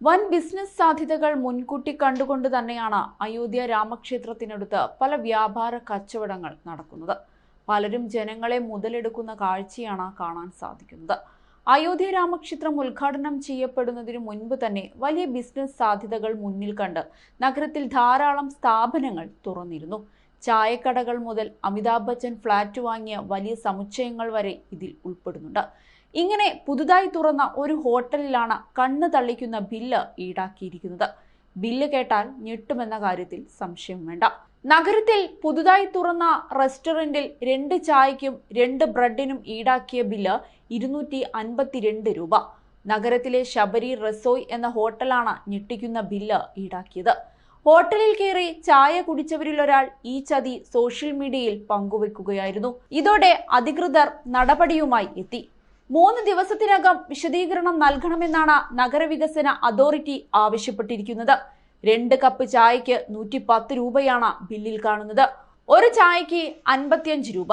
വൻ ബിസിനസ് സാധ്യതകൾ മുൻകൂട്ടി കണ്ടുകൊണ്ട് തന്നെയാണ് അയോധ്യ രാമക്ഷേത്രത്തിനടുത്ത് പല വ്യാപാര കച്ചവടങ്ങൾ നടക്കുന്നത്. പലരും ജനങ്ങളെ മുതലെടുക്കുന്ന കാഴ്ചയാണ് കാണാൻ സാധിക്കുന്നത്. അയോധ്യ രാമക്ഷേത്രം ഉദ്ഘാടനം ചെയ്യപ്പെടുന്നതിനു മുൻപ് തന്നെ വലിയ ബിസിനസ് സാധ്യതകൾ മുന്നിൽ കണ്ട് നഗരത്തിൽ ധാരാളം സ്ഥാപനങ്ങൾ തുറന്നിരുന്നു. ചായക്കടകൾ മുതൽ അമിതാഭ് ബച്ചൻ ഫ്ളാറ്റ് വാങ്ങിയ വലിയ സമുച്ചയങ്ങൾ വരെ ഇതിൽ ഉൾപ്പെടുന്നുണ്ട്. ഇങ്ങനെ പുതുതായി തുറന്ന ഒരു ഹോട്ടലിലാണ് കണ്ണ് തള്ളിക്കുന്ന ബില്ല് ഈടാക്കിയിരിക്കുന്നത്. ബില്ല് കേട്ടാൽ ഞെട്ടുമെന്ന കാര്യത്തിൽ സംശയം വേണ്ട. നഗരത്തിൽ പുതുതായി തുറന്ന റെസ്റ്റോറന്റിൽ 2 ചായയ്ക്കും 2 ബ്രെഡിനും ഈടാക്കിയ ബില്ല് 252 രൂപ. നഗരത്തിലെ ശബരി റസോയ് എന്ന ഹോട്ടലാണ് ഞെട്ടിക്കുന്ന ബില്ല് ഈടാക്കിയത്. ഹോട്ടലിൽ കയറി ചായ കുടിച്ചവരിൽ ഒരാൾ ഈ ചതി സോഷ്യൽ മീഡിയയിൽ പങ്കുവെക്കുകയായിരുന്നു. ഇതോടെ അധികൃതർ നടപടിയുമായി എത്തി. 3 ദിവസത്തിനകം വിശദീകരണം നൽകണമെന്നാണ് നഗരവികസന അതോറിറ്റി ആവശ്യപ്പെട്ടിരിക്കുന്നത്. 2 കപ്പ് ചായയ്ക്ക് 110 രൂപയാണ് ബില്ലിൽ കാണുന്നത്. ഒരു ചായയ്ക്ക് 55 രൂപ,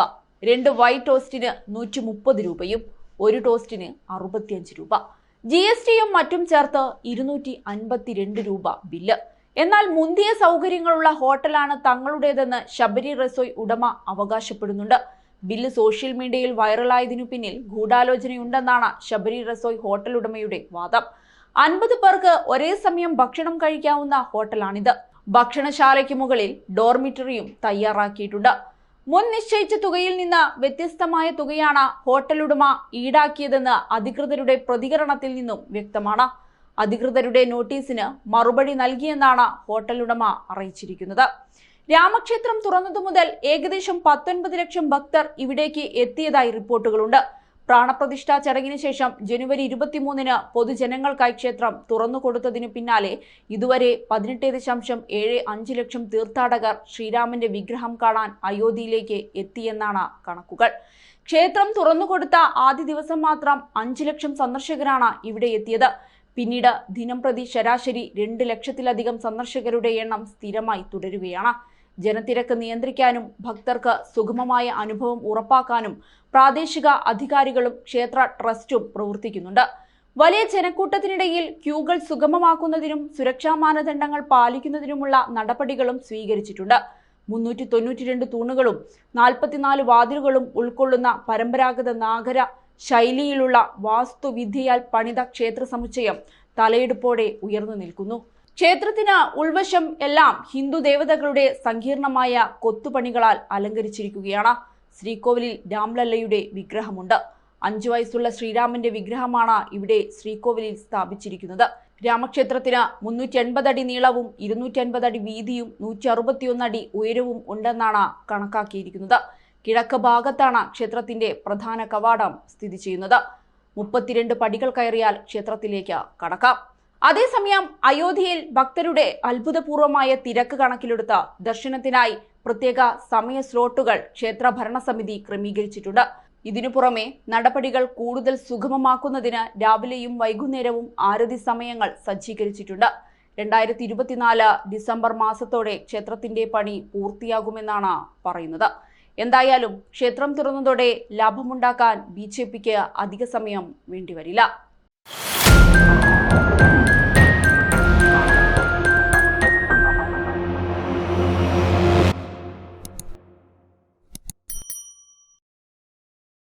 2 വൈറ്റ് ടോസ്റ്റിന് 130 രൂപയും 1 ടോസ്റ്റിന് 65 രൂപ. GSTയും മറ്റും ചേർത്ത് 252 രൂപ ബില്ല്. എന്നാൽ മുന്തിയ സൗകര്യങ്ങളുള്ള ഹോട്ടലാണ് തങ്ങളുടേതെന്ന് ശബരി റസോയ് ഉടമ അവകാശപ്പെടുന്നുണ്ട്. ബില്ല് സോഷ്യൽ മീഡിയയിൽ വൈറലായതിനു പിന്നിൽ ഗൂഢാലോചനയുണ്ടെന്നാണ് ശബരി റസോയ് ഹോട്ടൽ ഉടമയുടെ വാദം. 50 പേർക്ക് ഒരേ സമയം ഭക്ഷണം കഴിക്കാവുന്ന ഹോട്ടലാണിത്. ഭക്ഷണശാലയ്ക്ക് മുകളിൽ ഡോർമിറ്ററിയും തയ്യാറാക്കിയിട്ടുണ്ട്. മുൻ നിശ്ചയിച്ച തുകയിൽ നിന്ന് വ്യത്യസ്തമായ തുകയാണ് ഹോട്ടൽ ഉടമ ഈടാക്കിയതെന്ന് അധികൃതരുടെ പ്രതികരണത്തിൽ നിന്നും വ്യക്തമാണ്. അധികൃതരുടെ നോട്ടീസിന് മറുപടി നൽകിയെന്നാണ് ഹോട്ടൽ ഉടമ അറിയിച്ചിരിക്കുന്നത്. രാമക്ഷേത്രം തുറന്നതു മുതൽ ഏകദേശം 19 ലക്ഷം ഭക്തർ ഇവിടേക്ക് എത്തിയതായി റിപ്പോർട്ടുകളുണ്ട്. പ്രാണപ്രതിഷ്ഠാ ചടങ്ങിന് ശേഷം ജനുവരി 23-ന് പൊതുജനങ്ങൾക്കായി ക്ഷേത്രം തുറന്നുകൊടുത്തതിനു പിന്നാലെ ഇതുവരെ 18.75 ലക്ഷം തീർത്ഥാടകർ ശ്രീരാമന്റെ വിഗ്രഹം കാണാൻ അയോധ്യയിലേക്ക് എത്തിയെന്നാണ് കണക്കുകൾ. ക്ഷേത്രം തുറന്നുകൊടുത്ത ആദ്യ ദിവസം മാത്രം 5 ലക്ഷം സന്ദർശകരാണ് ഇവിടെ എത്തിയത്. പിന്നീട് ദിനംപ്രതി ശരാശരി 2 ലക്ഷത്തിലധികം സന്ദർശകരുടെ എണ്ണം സ്ഥിരമായി തുടരുകയാണ്. ജനത്തിരക്ക് നിയന്ത്രിക്കാനും ഭക്തർക്ക് സുഗമമായ അനുഭവം ഉറപ്പാക്കാനും പ്രാദേശിക അധികാരികളും ക്ഷേത്ര ട്രസ്റ്റും പ്രവർത്തിക്കുന്നുണ്ട്. വലിയ ജനക്കൂട്ടത്തിനിടയിൽ ക്യൂകൾ സുഗമമാക്കുന്നതിനും സുരക്ഷാ മാനദണ്ഡങ്ങൾ പാലിക്കുന്നതിനുമുള്ള നടപടികളും സ്വീകരിച്ചിട്ടുണ്ട്. 392 തൂണുകളും 44 വാതിലുകളും ഉൾക്കൊള്ളുന്ന പരമ്പരാഗത നാഗര ശൈലിയിലുള്ള വാസ്തുവിദ്യയാൽ പണിത ക്ഷേത്ര സമുച്ചയം തലയെടുപ്പോടെ ഉയർന്നു നിൽക്കുന്നു. ക്ഷേത്രത്തിന് ഉൾവശം എല്ലാം ഹിന്ദു ദേവതകളുടെ സങ്കീർണമായ കൊത്തുപണികളാൽ അലങ്കരിച്ചിരിക്കുകയാണ്. ശ്രീകോവിലിൽ രാംലല്ലയുടെ വിഗ്രഹമുണ്ട്. 5 വയസ്സുള്ള ശ്രീരാമന്റെ വിഗ്രഹമാണ് ഇവിടെ ശ്രീകോവിലിൽ സ്ഥാപിച്ചിരിക്കുന്നത്. രാമക്ഷേത്രത്തിന് 380 അടി നീളവും 250 അടി വീതിയും 161 അടി ഉയരവും ഉണ്ടെന്നാണ് കണക്കാക്കിയിരിക്കുന്നത്. കിഴക്ക് ഭാഗത്താണ് ക്ഷേത്രത്തിന്റെ പ്രധാന കവാടം സ്ഥിതി ചെയ്യുന്നത്. 32 പടികൾ കയറിയാൽ ക്ഷേത്രത്തിലേക്ക് കടക്കാം. അതേസമയം അയോധ്യയിൽ ഭക്തരുടെ അത്ഭുതപൂർവമായ തിരക്ക് കണക്കിലെടുത്ത് ദർശനത്തിനായി പ്രത്യേക സമയ സ്ലോട്ടുകൾ ക്ഷേത്ര ഭരണസമിതി ക്രമീകരിച്ചിട്ടുണ്ട്. ഇതിനു പുറമെ നടപടികൾ കൂടുതൽ സുഗമമാക്കുന്നതിന് രാവിലെയും വൈകുന്നേരവും ആരതി സമയങ്ങൾ സജ്ജീകരിച്ചിട്ടുണ്ട്. 2024 ഡിസംബർ മാസത്തോടെ ക്ഷേത്രത്തിന്റെ പണി പൂർത്തിയാകുമെന്നാണ് പറയുന്നത്. എന്തായാലും ക്ഷേത്രം തുറന്നതോടെ ലാഭമുണ്ടാക്കാൻ BJPക്ക് അധിക സമയം വേണ്ടിവരില്ല.